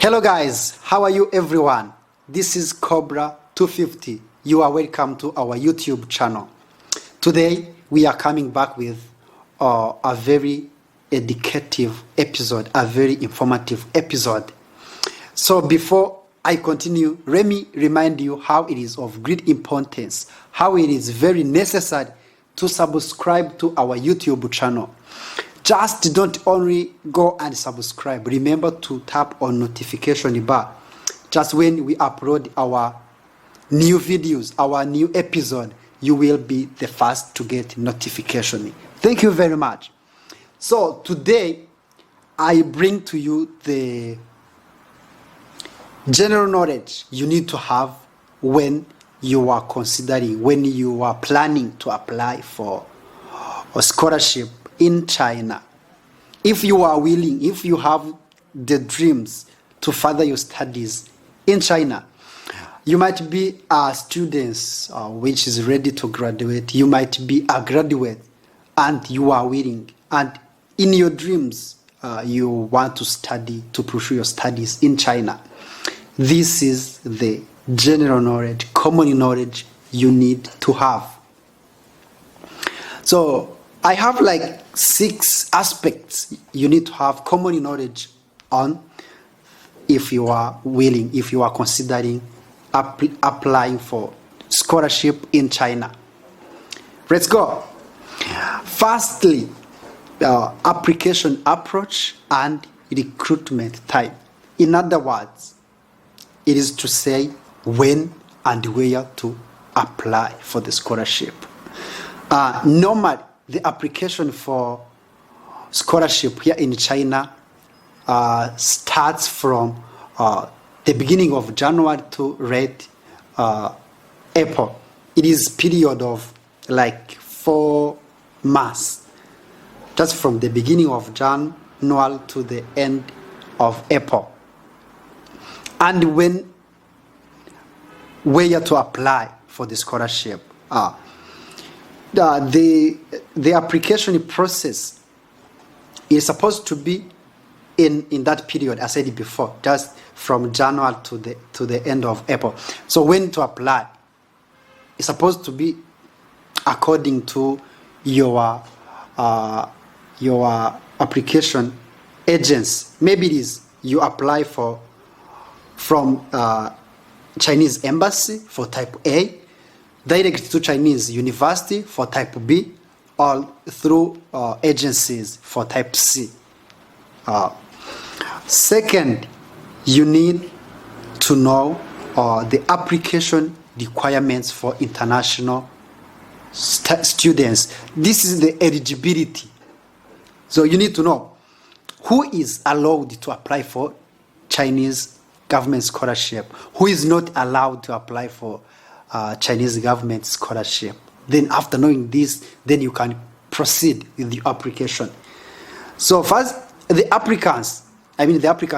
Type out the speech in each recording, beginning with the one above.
Hello guys, how are you everyone? This is Cobra 250. You are welcome to our YouTube channel. Today we are coming back with a very educative episode, a very informative episode. So before I continue, let me remind you how it is of great importance, how it is very necessary to subscribe to our YouTube channel. Just don't only go and subscribe. Remember to tap on notification bar. Just when we upload our new videos, our new episode, you will be the first to get notification. Thank you very much. So today, I bring to you the general knowledge you need to have when you are considering, when you are planning to apply for a scholarship in China. If you are willing, if you have the dreams to further your studies in China, you might be a student which is ready to graduate. You might be a graduate and you are willing. And in your dreams, you want to study, to pursue your studies in China. This is the general knowledge, common knowledge you need to have. So I have like 6 aspects you need to have common knowledge on if you are willing, if you are considering applying for scholarship in China. Let's go. Firstly, application approach and recruitment type. In other words, it is to say when and where to apply for the scholarship. Normally, the application for scholarship here in China starts from the beginning of January to late April. It is period of like 4 months. That's from the beginning of January to the end of April. And where to apply for the scholarship. The application process is supposed to be in that period, as I said before, just from January to the end of April. So when to apply, it's supposed to be according to your application agents. Maybe it is you apply from Chinese embassy for type A, direct to Chinese university for type B, or through agencies for type C. Second, you need to know the application requirements for international students. This is the eligibility. So you need to know who is allowed to apply for Chinese government scholarship, who is not allowed to apply for Chinese government scholarship. Then after knowing this, then you can proceed with the application. So first, the applicants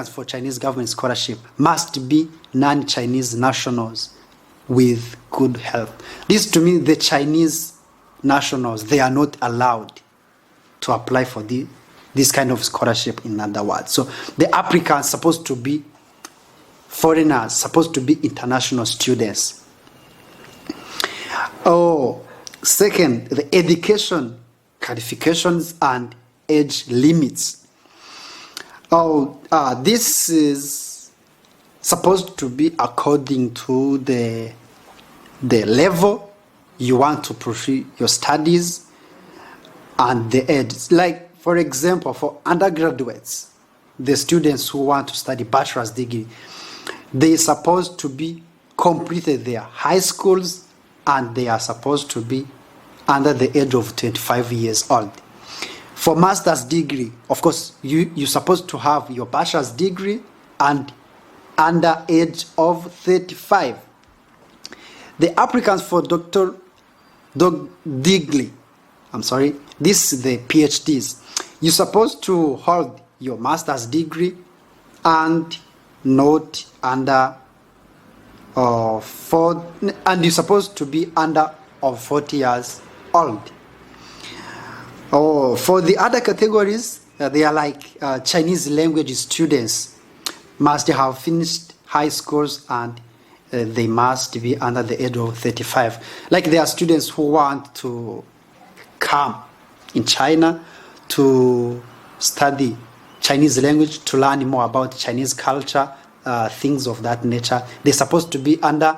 for Chinese government scholarship must be non-Chinese nationals with good health. This to me, the Chinese nationals, they are not allowed to apply for this kind of scholarship, in other words. So the applicants supposed to be foreigners, supposed to be international students. Second, the education qualifications and age limits. This is supposed to be according to the level you want to pursue your studies and the age. Like, for example, for undergraduates, the students who want to study bachelor's degree, they are supposed to be completed their high schools and they are supposed to be under the age of 25 years old. For master's degree, of course, you're supposed to have your bachelor's degree and under age of 35. The applicants for degree, this is the PhDs. You're supposed to hold your master's degree and not under and you're supposed to be under 40 years old. For the other categories, they are like Chinese language students. must have finished high schools, and they must be under the age of 35. Like there are students who want to come in China to study Chinese language, to learn more about Chinese culture, things of that nature. They're supposed to be under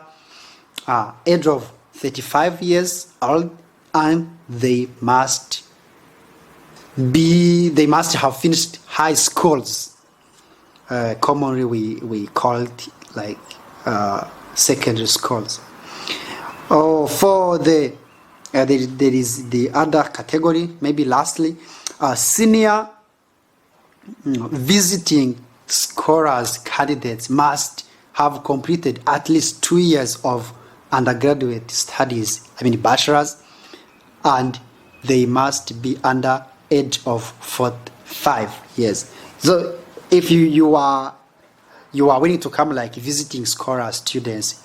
age of 35 years old, and they must have finished high schools. Commonly we call it like secondary schools. For there is the other category, maybe lastly, senior visiting scholars candidates must have completed at least 2 years of undergraduate studies, bachelor's, and they must be under age of 45 years. So if you are willing to come like visiting scholar students,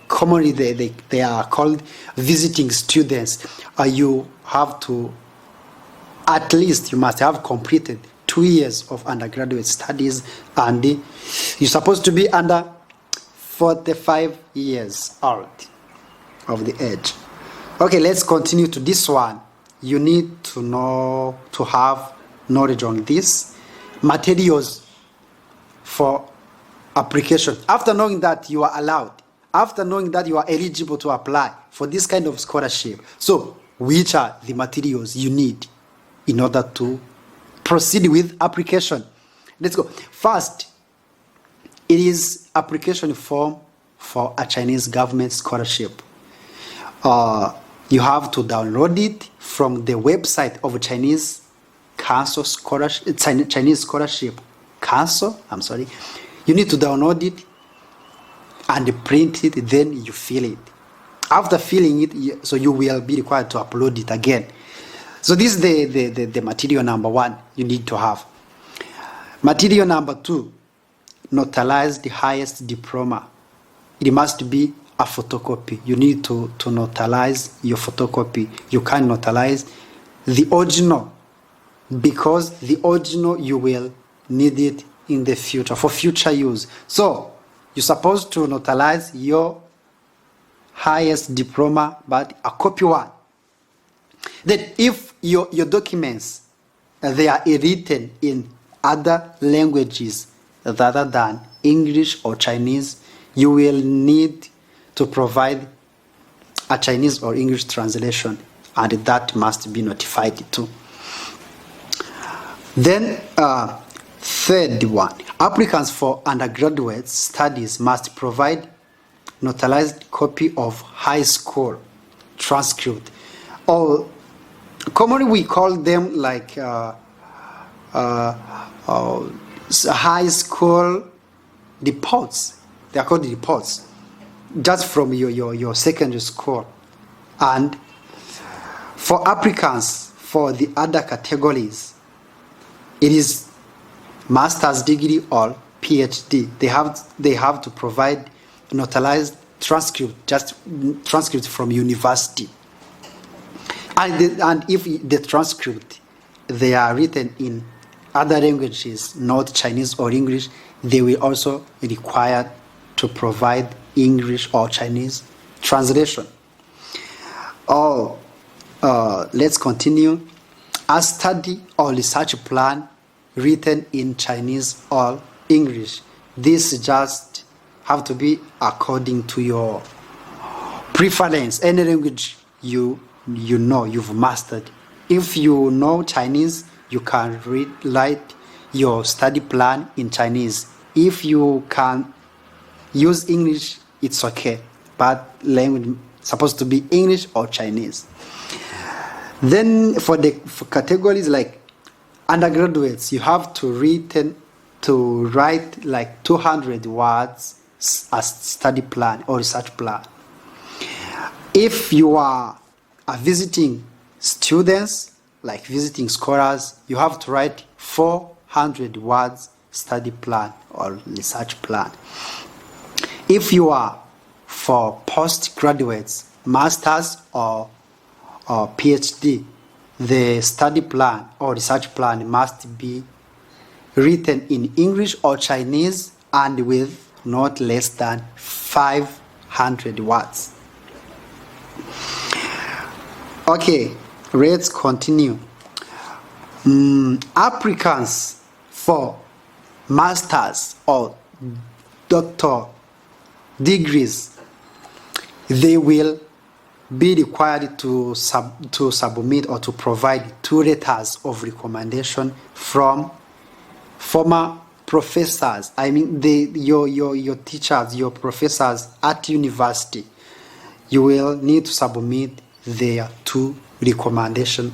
commonly they are called visiting students, you have to, at least you must have completed 2 years of undergraduate studies, and you're supposed to be under 45 years old of the age. Okay, let's continue to this one. You need to have knowledge on this. Materials for application. After knowing that you are allowed, after knowing that you are eligible to apply for this kind of scholarship, so which are the materials you need in order to proceed with application? Let's go. First, it is application form for a Chinese government scholarship. You have to download it from the website of Chinese Council Scholarship, Chinese Scholarship Council. You need to download it and print it, then you fill it. After filling it, so you will be required to upload it again. So this is the material number one you need to have. Material number two, notarize the highest diploma. It must be a photocopy. You need to notarize your photocopy. You can't notarize the original, because the original you will need it in the future, for future use. So you're supposed to notarize your highest diploma, but a copy one. Then if your documents, they are written in other languages rather than English or Chinese, you will need to provide a Chinese or English translation, and that must be notified too. Then third one, applicants for undergraduate studies must provide notarized copy of high school transcript, or commonly we call them like high school reports. They are called reports, just from your secondary school. And for applicants for the other categories, it is master's degree or PhD. They have to provide notarized transcript, just transcript from university. And if the transcript, they are written in other languages, not Chinese or English, they will also require to provide English or Chinese translation. Let's continue. A study or research plan written in Chinese or English. This just have to be according to your preference. Any language you know, you've mastered. If you know Chinese, you can write your study plan in Chinese. If you can use English, it's okay, but language supposed to be English or Chinese. Then for categories like undergraduates, you have to write like 200 words as study plan or research plan. If you are visiting students, like visiting scholars, you have to write 400 words study plan or research plan. If you are for postgraduates, masters or PhD, the study plan or research plan must be written in English or Chinese and with not less than 500 words. Okay, let's continue. Applicants for master's or doctor degrees, they will be required to submit or to provide 2 letters of recommendation from former professors. I mean, your teachers, your professors at university. You will need to submit their 2 recommendation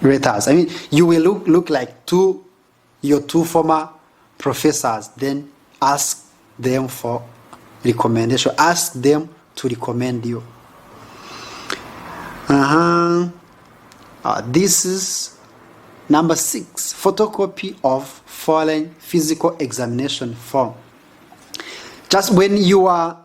letters. I mean, you will look like your 2 former professors, then ask them for recommendation. Ask them to recommend you. This is number 6, photocopy of foreign physical examination form. Just when you are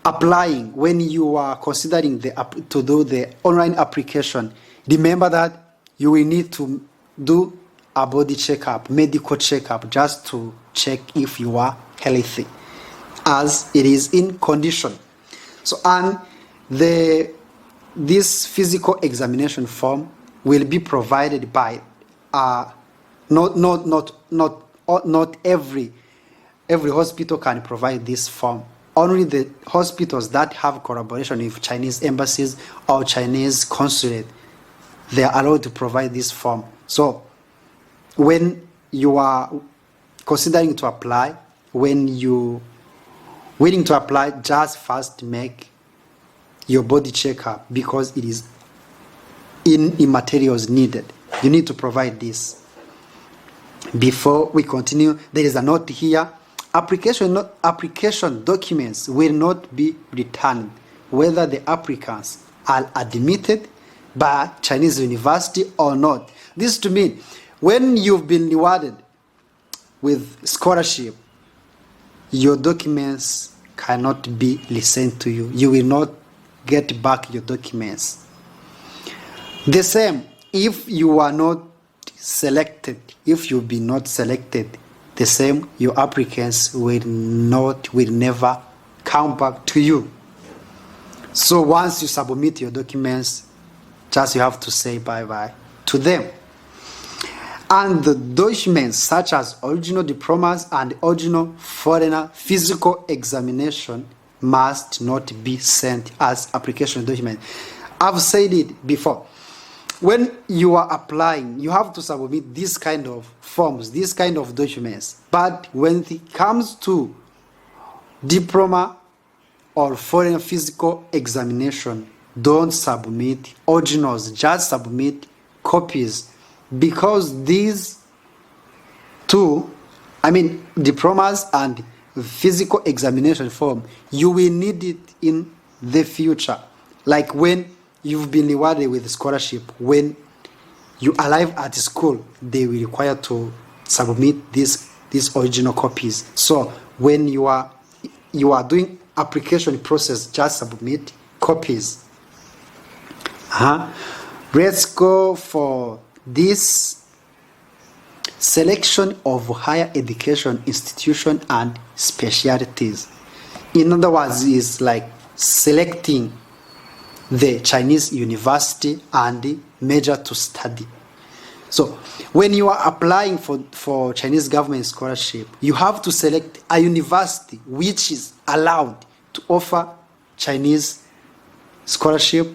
applying, when you are considering to do the online application, remember that you will need to do a body checkup, medical checkup, just to check if you are healthy, as it is in condition. So, and this physical examination form will be provided by not every hospital can provide this form. Only the hospitals that have collaboration with Chinese embassies or Chinese consulate, they are allowed to provide this form. So when you are considering to apply, when you willing to apply, just first make your body checkup, because it is in materials needed. You need to provide this. Before we continue, there is a note here. Application documents will not be returned whether the applicants are admitted by Chinese university or not. This to mean when you've been rewarded with scholarship, your documents cannot be listened to you. You will not get back your documents. The same, if you are not selected, if you've been not selected, the same, your applicants will never come back to you. So once you submit your documents, just you have to say bye-bye to them. And the documents such as original diplomas and original foreigner physical examination must not be sent as application documents. I've said it before. When you are applying, you have to submit this kind of forms, this kind of documents. But when it comes to diploma or foreign physical examination, don't submit originals, just submit copies. Because these 2, diplomas and physical examination form, you will need it in the future. Like when you've been rewarded with scholarship, when you arrive at school, they will require to submit these original copies. So when you are doing application process, just submit copies. Let's go for this selection of higher education institution and specialties. In other words, is like selecting the Chinese university and the major to study. So when you are applying for Chinese government scholarship, you have to select a university which is allowed to offer Chinese scholarship,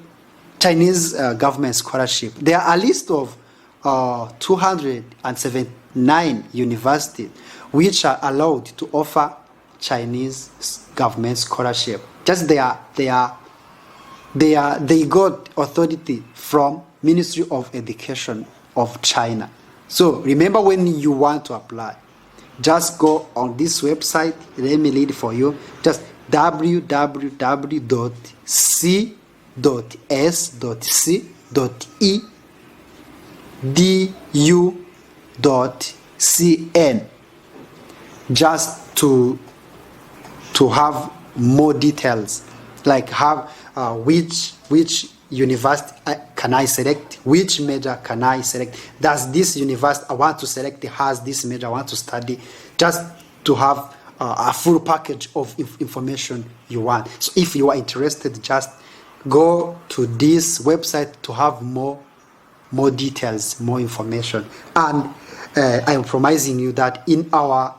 Chinese government scholarship. There are a list of 279 universities which are allowed to offer Chinese government scholarship. Just they got authority from Ministry of Education of China. So remember, when you want to apply, just go on this website. Let me read for you. Just www.c.s.e.du.cn, just to have more details, like have which university can I select? Which major can I select? Does this university I want to select has this major I want to study? Just to have a full package of information you want. So if you are interested, just go to this website to have more details, more information. And I am promising you that in our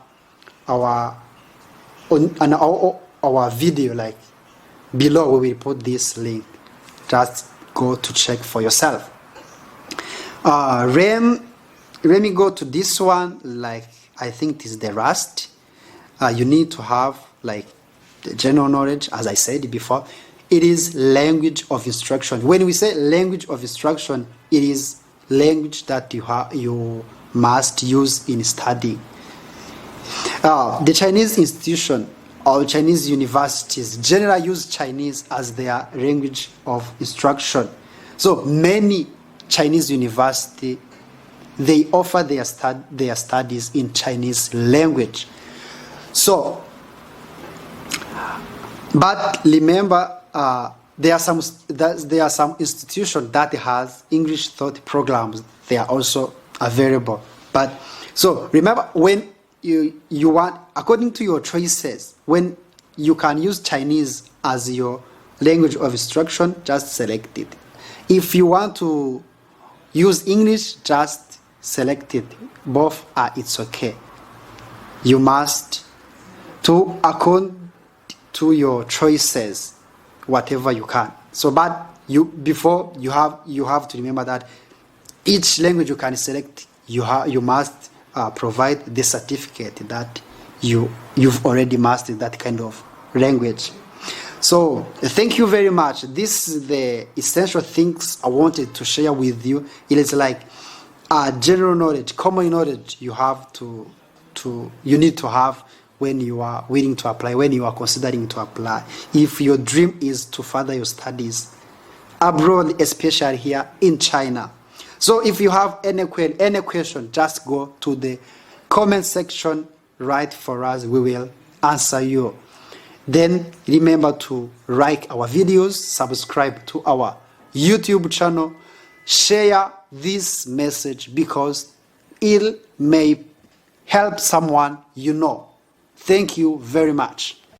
video, like below, we will put this link. Just go to check for yourself. Let me go to this one. Like, I think this is the Rust. You need to have like the general knowledge, as I said before. It is language of instruction. When we say language of instruction, it is language that you must use in studying. The Chinese institution or Chinese universities generally use Chinese as their language of instruction. So many Chinese universities, they offer their studies in Chinese language. So, but remember, there are some institutions that has English thought programs. They are also available. But so remember, when you want, according to your choices, when you can use Chinese as your language of instruction, just select it. If you want to use English, just select it. Both are, it's okay. You must, to according to your choices, whatever you can. So, but before you have to remember that each language you can select, you must provide the certificate that you've already mastered that kind of language. So thank you very much. This is the essential things I wanted to share with you. It is like general knowledge, common knowledge you need to have when you are willing to apply, when you are considering to apply. If your dream is to further your studies abroad, especially here in China. So if you have any question, just go to the comment section, write for us, we will answer you. Then remember to like our videos, subscribe to our YouTube channel, share this message because it may help someone you know. Thank you very much.